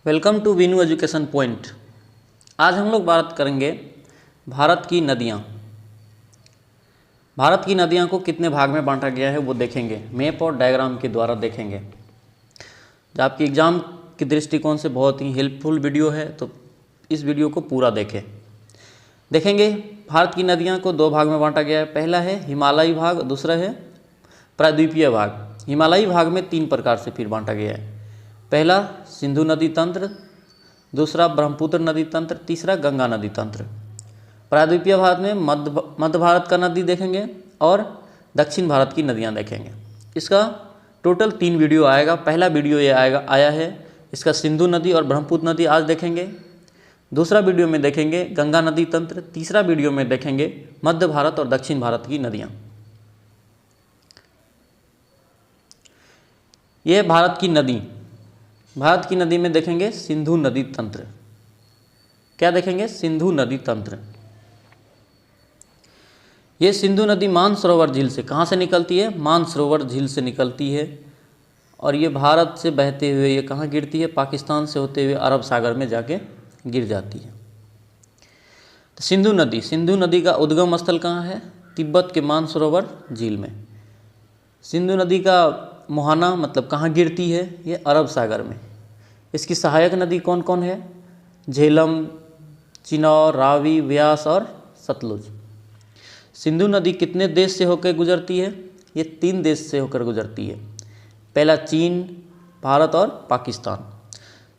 Welcome to Veenu education point. आज हम लोग बात करेंगे भारत की नदियाँ। भारत की नदियाँ को कितने भाग में बांटा गया है वो देखेंगे, मैप और डायग्राम के द्वारा देखेंगे। जो आपकी एग्ज़ाम के दृष्टिकोण से बहुत ही हेल्पफुल वीडियो है, तो इस वीडियो को पूरा देखेंगे। भारत की नदियाँ को दो भाग में बांटा गया है। पहला है हिमालयी भाग, दूसरा है प्रायद्वीपीय भाग। हिमालयी भाग में तीन प्रकार से फिर बांटा गया है। पहला सिंधु नदी तंत्र, दूसरा ब्रह्मपुत्र नदी तंत्र, तीसरा गंगा नदी तंत्र। प्रायद्वीपीय भारत में मध्य भारत का नदी देखेंगे और दक्षिण भारत की नदियां देखेंगे। इसका टोटल 3 वीडियो आएगा। पहला वीडियो ये आया है इसका सिंधु नदी और ब्रह्मपुत्र नदी आज देखेंगे। दूसरा वीडियो में देखेंगे गंगा नदी तंत्र। तीसरा वीडियो में देखेंगे मध्य भारत और दक्षिण भारत की नदियाँ। यह भारत की नदी। भारत की नदी में देखेंगे सिंधु नदी तंत्र। क्या देखेंगे? सिंधु नदी तंत्र। ये सिंधु नदी मानसरोवर झील से कहाँ से निकलती है? मानसरोवर झील से निकलती है और ये भारत से बहते हुए ये कहाँ गिरती है? पाकिस्तान से होते हुए अरब सागर में जाके गिर जाती है। तो सिंधु नदी का उद्गम स्थल कहाँ है? तिब्बत के मानसरोवर झील में। सिंधु नदी का मुहाना मतलब कहाँ गिरती है? ये अरब सागर में। इसकी सहायक नदी कौन कौन है? झेलम, चिनाब, रावी, व्यास और सतलुज। सिंधु नदी कितने देश से होकर गुजरती है? ये 3 देश से होकर गुजरती है। पहला चीन, भारत और पाकिस्तान।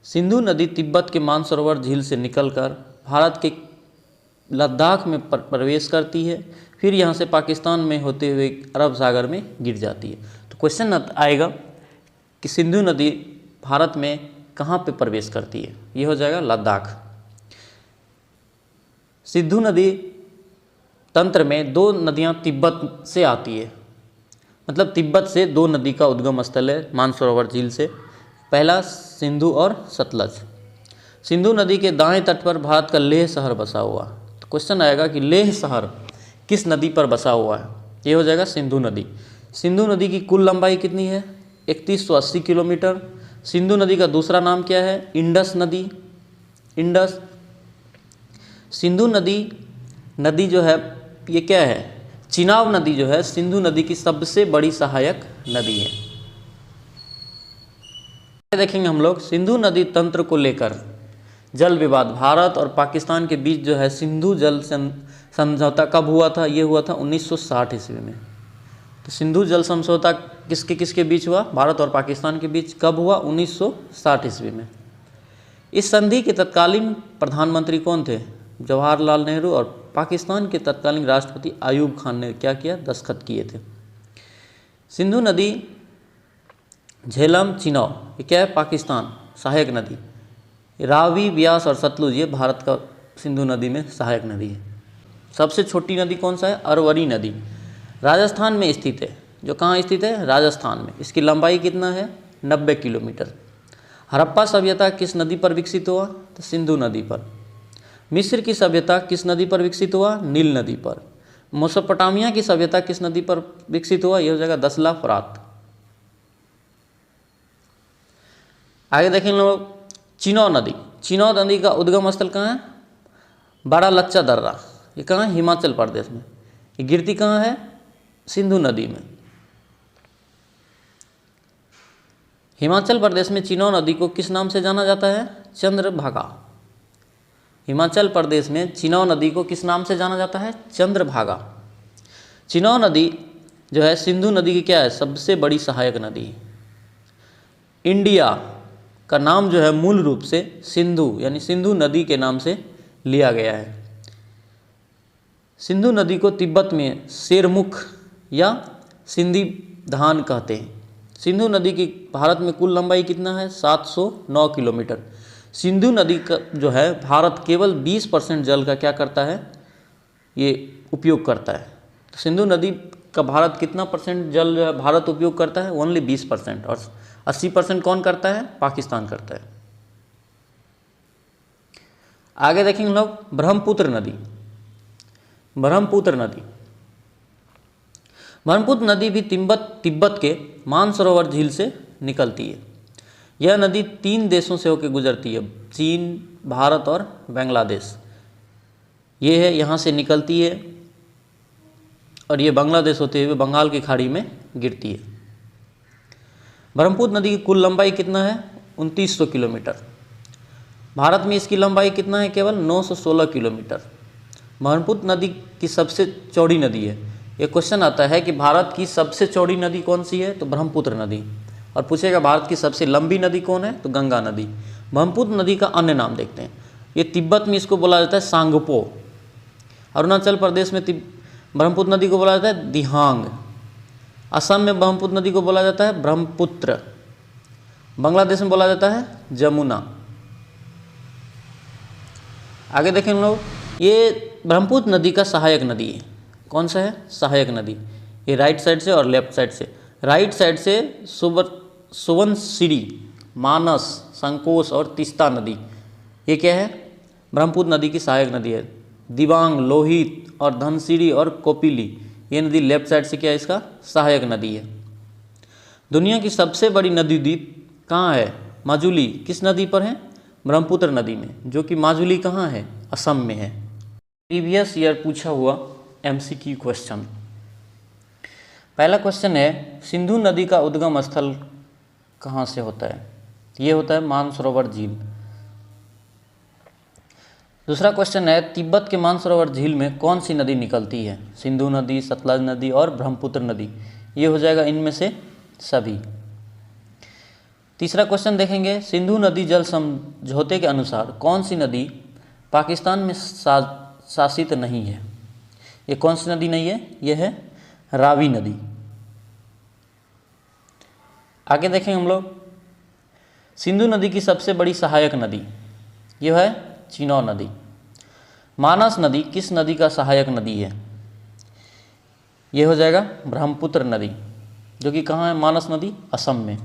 सिंधु नदी तिब्बत के मानसरोवर झील से निकलकर भारत के लद्दाख में प्रवेश करती है, फिर यहाँ से पाकिस्तान में होते हुए अरब सागर में गिर जाती है। तो क्वेश्चन आएगा कि सिंधु नदी भारत में कहाँ पे प्रवेश करती है? ये हो जाएगा लद्दाख। सिंधु नदी तंत्र में 2 नदियाँ तिब्बत से आती है, मतलब तिब्बत से 2 नदी का उद्गम स्थल है मानसरोवर झील से। पहला सिंधु और सतलज। सिंधु नदी के दाएं तट पर भारत का लेह शहर बसा हुआ। तो क्वेश्चन आएगा कि लेह शहर किस नदी पर बसा हुआ है? ये हो जाएगा सिंधु नदी। सिंधु नदी की कुल लंबाई कितनी है? 3180 किलोमीटर। सिंधु नदी का दूसरा नाम क्या है? इंडस नदी। इंडस। सिंधु नदी जो है ये क्या है? चिनाब नदी जो है सिंधु नदी की सबसे बड़ी सहायक नदी है। देखेंगे हम लोग सिंधु नदी तंत्र को लेकर जल विवाद भारत और पाकिस्तान के बीच जो है सिंधु जल समझौता कब हुआ था? ये हुआ था 1960 ईस्वी में। तो सिंधु जल समझौता किसके बीच हुआ? भारत और पाकिस्तान के बीच। कब हुआ? 1960 ईस्वी में। इस संधि के तत्कालीन प्रधानमंत्री कौन थे? जवाहरलाल नेहरू। और पाकिस्तान के तत्कालीन राष्ट्रपति अयूब खान ने क्या किया? दस्तखत किए थे। सिंधु नदी, झेलम, चिनाब ये क्या है? पाकिस्तान सहायक नदी। रावी, व्यास और सतलुज ये भारत का सिंधु नदी में सहायक नदी है। सबसे छोटी नदी कौन सा है? अरवरी नदी। राजस्थान में स्थित है। जो कहाँ स्थित है? राजस्थान में। इसकी लंबाई कितना है? 90 किलोमीटर। हड़प्पा सभ्यता किस नदी पर विकसित हुआ? तो सिंधु नदी पर। मिस्र की सभ्यता किस नदी पर विकसित हुआ? नील नदी पर। मेसोपोटामिया की सभ्यता किस नदी पर विकसित हुआ? यह हो जाएगा दसला फरात। आगे देखें लोग चिनाब नदी। चिनाब नदी का उद्गम स्थल कहाँ है? बड़ा लच्चा दर्रा। ये कहाँ है? हिमाचल प्रदेश में। ये गिरती कहाँ है? सिंधु नदी में। हिमाचल प्रदेश में चिनाब नदी को किस नाम से जाना जाता है? चंद्रभागा। हिमाचल प्रदेश में चिनाब नदी को किस नाम से जाना जाता है? चंद्रभागा। चिनाब नदी जो है सिंधु नदी की क्या है? सबसे बड़ी सहायक नदी। इंडिया का नाम जो है मूल रूप से सिंधु यानी सिंधु नदी के नाम से लिया गया है। सिंधु नदी को तिब्बत में शेरमुख या सिंधी धान कहते हैं। सिंधु नदी की भारत में कुल लंबाई कितना है? 709 किलोमीटर। सिंधु नदी का जो है भारत केवल 20% जल का क्या करता है? ये उपयोग करता है। तो सिंधु नदी का भारत कितना परसेंट जल जो है भारत उपयोग करता है? ओनली 20%। और 80% कौन करता है? पाकिस्तान करता है। आगे देखेंगे लोग ब्रह्मपुत्र नदी। ब्रह्मपुत्र नदी भी तिब्बत के मानसरोवर झील से निकलती है। यह नदी 3 देशों से होकर गुजरती है, चीन, भारत और बांग्लादेश। ये है, यहाँ से निकलती है और ये बांग्लादेश होते हुए बंगाल की खाड़ी में गिरती है। ब्रह्मपुत्र नदी की कुल लंबाई कितना है? 2900 किलोमीटर। भारत में इसकी लंबाई कितना है? केवल 916 किलोमीटर। ब्रह्मपुत्र नदी की सबसे चौड़ी नदी है। ये क्वेश्चन आता है कि भारत की सबसे चौड़ी नदी कौन सी है? तो ब्रह्मपुत्र नदी। और पूछेगा भारत की सबसे लंबी नदी कौन है? तो गंगा नदी। ब्रह्मपुत्र नदी का अन्य नाम देखते हैं। ये तिब्बत में इसको बोला जाता है सांगपो। अरुणाचल प्रदेश में ब्रह्मपुत्र नदी को बोला जाता है दिहांग। असम में ब्रह्मपुत्र नदी को बोला जाता है ब्रह्मपुत्र। बांग्लादेश में बोला जाता है जमुना। आगे देखें हम लोग, ये ब्रह्मपुत्र नदी का सहायक नदी है। कौन सा है? सहायक नदी। ये राइट साइड से और लेफ्ट साइड से। राइट साइड से सुबनसिरी, मानस, संकोश और तीस्ता नदी, ये क्या है? ब्रह्मपुत्र नदी की सहायक नदी है। दिबांग, लोहित और धनसिरी और कोपिली, ये नदी लेफ्ट साइड से क्या है? इसका सहायक नदी है। दुनिया की सबसे बड़ी नदी द्वीप कहाँ है? माजुली। किस नदी पर है? ब्रह्मपुत्र नदी में, जो कि माजुली कहाँ है? असम में है। प्रीवियस ईयर पूछा हुआ MCQ क्वेश्चन। पहला क्वेश्चन है, सिंधु नदी का उद्गम स्थल कहाँ से होता है? ये होता है मानसरोवर झील। दूसरा क्वेश्चन है, तिब्बत के मानसरोवर झील में कौन सी नदी निकलती है? सिंधु नदी, सतलज नदी और ब्रह्मपुत्र नदी। ये हो जाएगा इनमें से सभी। तीसरा क्वेश्चन देखेंगे, सिंधु नदी जल समझौते के अनुसार कौन सी नदी पाकिस्तान में शासित नहीं है? ये कौन सी नदी नहीं है? ये है रावी नदी। आगे देखें हम लोग, सिंधु नदी की सबसे बड़ी सहायक नदी यह है चिनाब नदी। मानस नदी किस नदी का सहायक नदी है? यह हो जाएगा ब्रह्मपुत्र नदी, जो कि कहाँ है? मानस नदी असम में।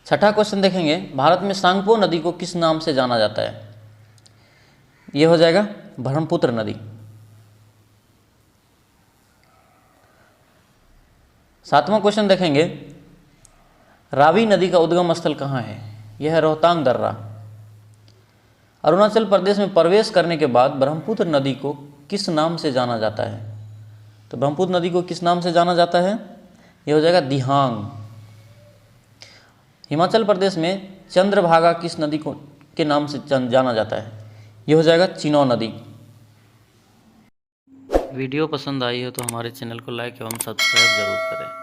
छठा क्वेश्चन देखेंगे, भारत में सांगपो नदी को किस नाम से जाना जाता है? यह हो जाएगा ब्रह्मपुत्र नदी। सातवां क्वेश्चन देखेंगे, रावी नदी का उद्गम स्थल कहाँ है? यह है रोहतांग दर्रा। अरुणाचल प्रदेश में प्रवेश करने के बाद ब्रह्मपुत्र नदी को किस नाम से जाना जाता है? तो ब्रह्मपुत्र नदी को किस नाम से जाना जाता है? यह हो जाएगा दिहांग। हिमाचल प्रदेश में चंद्रभागा किस नदी को के नाम से जाना जाता है? यह हो जाएगा चिनाब नदी। वीडियो पसंद आई हो तो हमारे चैनल को लाइक एवं सब्सक्राइब जरूर करें।